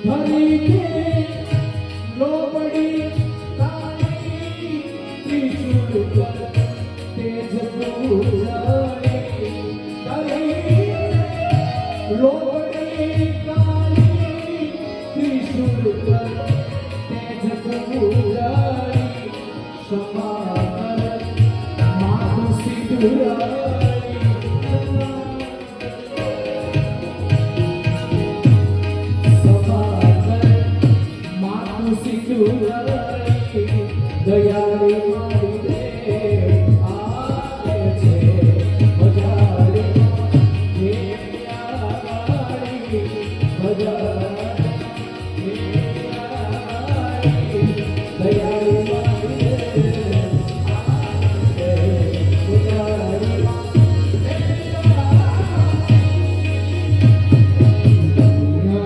હરી કે લોબડી કાળી ત્રિશુળ પર તેજ પૂજાય હરી લોબડી કાળી ત્રિશુળ પર તેજ પૂજાય સમાર માધુ સિંદુરાય દયાળી મારી દેવ આવે છે ભજાડી ભજાડી